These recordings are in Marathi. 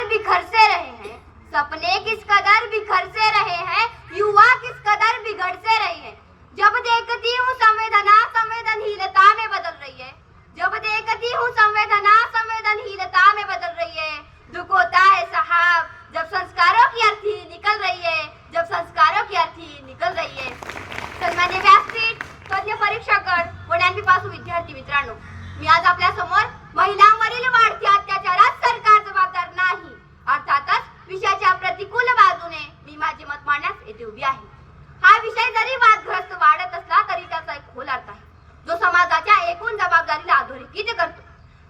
बिखर से रहे हैं, सपने किस कदर बिखर से रहे हैं, युवा किस कदर बिगड़ से रहे हैं। जब देखती हूँ संवेदना संवेदनहीनता में बदल रही है, जब देखती हूँ संवेदना संवेदनहीनता में बदल रही है। दुख होता है साहब जब संस्कारों की अर्थी निकल रही है, जब संस्कारों की अर्थी निकल रही है। सन्मान्य व्यासपीठ, तज्ञ परीक्षागण व ज्ञानपिपासू विद्यार्थी मित्रांनो, मी आज आपल्या समोर महिलांवरील वाढत्या अत्याचारास सरकार जबाबदार नाही अर्थातच विषयाच्या प्रतिकूल बाजूने मी माझे मत मांडण्यास येथे उभी आहे। हा विषय जरी वादग्रस्त वाढत असला तरी त्याचा एक खोल अर्थ आहे जो समाजाच्या एकूण जबाबदारीला अधोरेखित करतो।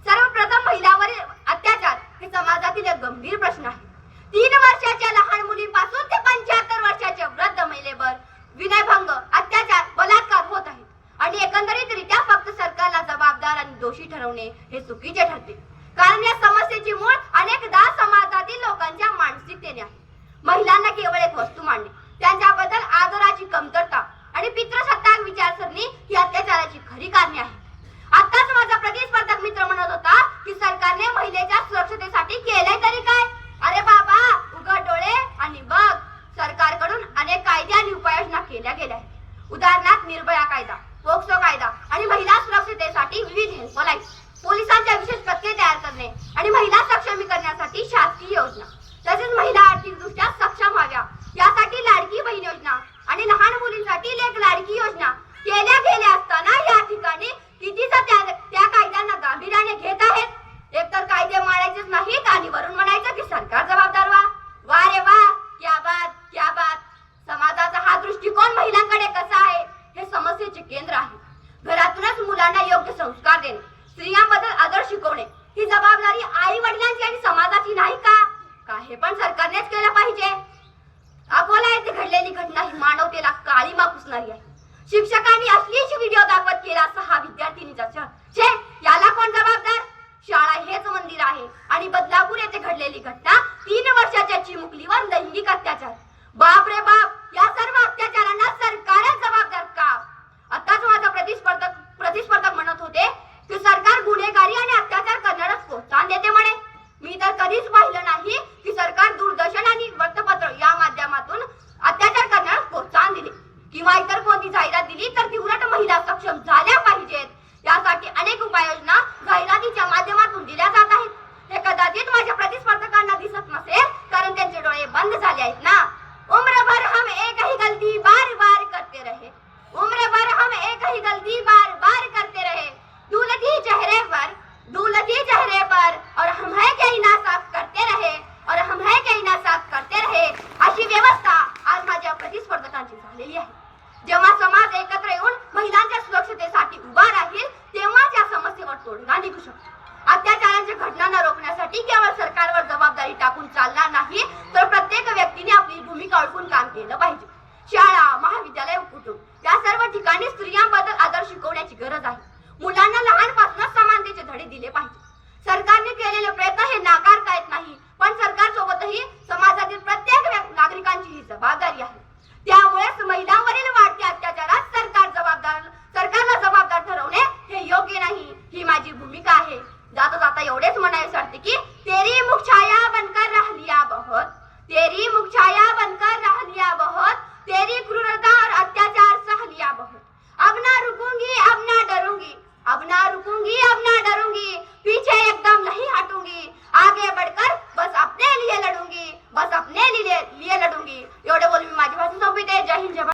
सर्वप्रथम महिलांवरील अत्याचार हे समाजातील एक गंभीर प्रश्न आहे। 3 वर्षाच्या लहान मुलीपासून ते 75 वर्षाच्या वृद्ध महिलेवर विनयभंग, अत्याचार, बलात्कार होत आहेत आणि एकंदरीतरित्या फक्त सरकारला जबाबदार आणि दोषी ठरवणे हे चुकीचे ठरते, कारण या समस्येची मूळ अनेकदा समाजातील लोकांच्या मानसिकतेने आहे। महिलांना केवळ एक वस्तू मानणे, त्यांच्याबद्दल आदराची कमतरता आणि पितृसत्ताक विचारसरणी ही अत्याचाराची खरी कारणे आहे। आताच माझा प्रतिस्पर्धक मित्र म्हणत होता की सरकारने महिलेच्या सुरक्षतेसाठी केले तरी काय? अरे बाबा, उघड डोळे आणि बघ, सरकारकडून अनेक कायदे आणि उपाययोजना केल्या गेल्या आहेत। उदाहरणार्थ निर्भया कायदा, पोक्सो कायदा आणि महिला सुरक्षतेसाठी विविध हेल्पलाईन, पोलिसांच्या विशेष पथके तयार करणे आणि महिला सक्षमीकरणासाठी शासकीय योजना, तसेच महिला आर्थिकदृष्ट्या सक्षम व्हाव्या यासाठी लाडकी बहीण योजना आणि लहान मुलींसाठी लेक लाडकी योजना केल्या गेल्या असताना या ठिकाणी कितीच त्या कायद्यांना गांभीर्याने घेत आहेत। एकतर कायदे मांडायचेच नाहीत आणि वरून म्हणायचं की सरकार जबाबदार व्हा। वा रे वा, क्या बात क्या बात। समाजाचा हा दृष्टिकोन महिलांकडे कसा आहे हे समस्येचे केंद्र आहे। घरातूनच मुलांना योग्य संस्कार देणे, स्त्रियांबद्दल आदर शिकवणे ही जबाबदारी आई वडिलांची आणि समाजाची नाही का हे पण सरकारनेच केलं पाहिजे। अकोला येथे घडलेली घटना ही मानवतेला काळीमा पुसणारी आहे। शिक्षकांनी अश्लील व्हिडिओ दाखवत केला 6 विद्यार्थिनीचा छळ, याला कोण जबाबदार? शाळा हेच मंदिर आहे आणि बदलापूर येथे घडलेली घटना 3 वर्षाच्या चिमुकलीवर लैंगिक अत्याचार। बाप रे बाप, या सर्व अत्याचारांना सरकारच जबाबदार का? आताच माझा प्रतिस्पर्धक म्हणत होते की सरकार गुन्हेगारी आणि अत्याचार करणाऱ्यास प्रोत्साहन देते म्हणे। मी तर कधीच पाहिलं नाही की सरकार दूरदर्शन आणि वृत्तपत्र या माध्यमातून अत्याचार करण्यास प्रोत्साहन दिले किंवा इतर कोणती जाहिरात दिली तर ती उलट महिला सक्षम झाल्या पाहिजेत यासाठी अनेक उपाययोजना जाहिरातीच्या माध्यमातून दिल्या जात आहेत। हे कदाचित माझ्या प्रतिस्पर्धकांना दिसत नसेल कारण त्यांचे डोळे बंद झाले आहेत ना। उम्र भर हम एक ही गलती बार बार करते रहे, उम्र भर हम एक ही गलती बार बार करते रहे, दूल्हती चेहरे पर और हम है क्या इंसाफ करते रहे, और हम है क्या इंसाफ करते रहे अशी व्यवस्था आज माझ्या प्रतिस्पर्धकांची झालेली आहे। जेव्हा समाज एकत्र येऊन महिलांच्या सुरक्षतेसाठी उभा राहील तेव्हाच या समस्येवर तोडगा निघू शकतो। अत्याचारांच्या घटनांना रोखण्यासाठी केवळ सरकारवर जबाबदारी टाकून चालणार नाही तर प्रत्येक व्यक्तीने आपली भूमिका ओळखून काम केलं पाहिजे। शाळा, महाविद्यालय, कुटुंब या सर्व ठिकाणी स्त्रियांबद्दल आदर शिकवण्याची गरज आहे। मुलांना लहानपासूनच समानतेचे धडे दिले पाहिजे। सरकारने केलेले प्रयत्न हे नाकारता येत नाही, पण सरकारसोबतही समाजातील प्रत्येक नागरिकांची ही जबाबदारी आहे। त्यामुळेच महिलांवरील वाढत्या अत्याचारात सरकारला जबाबदार ठरवणे हे योग्य नाही ही माझी भूमिका आहे। जाता जाता एवढेच म्हणायचे वाटते की तेरी मुखछाया बनकर रह लिया बहुत, तेरी मुखछाया बनकर रह लिया बहुत, तेरी क्रूरता और अत्याचार सह लिया बहुत, अब ना रुकूंगी अब ना डरूंगी, अब ना रुकूंगी अब ना डरूंगी, पीछे एकदम नहीं हटूंगी, आगे बढ़कर बस अपने लिए लड़ूंगी, बस अपने लिए लड़ूंगी। एवढे बोलून मी माझी भाषण संपविते। जय हिंद, जय भारत।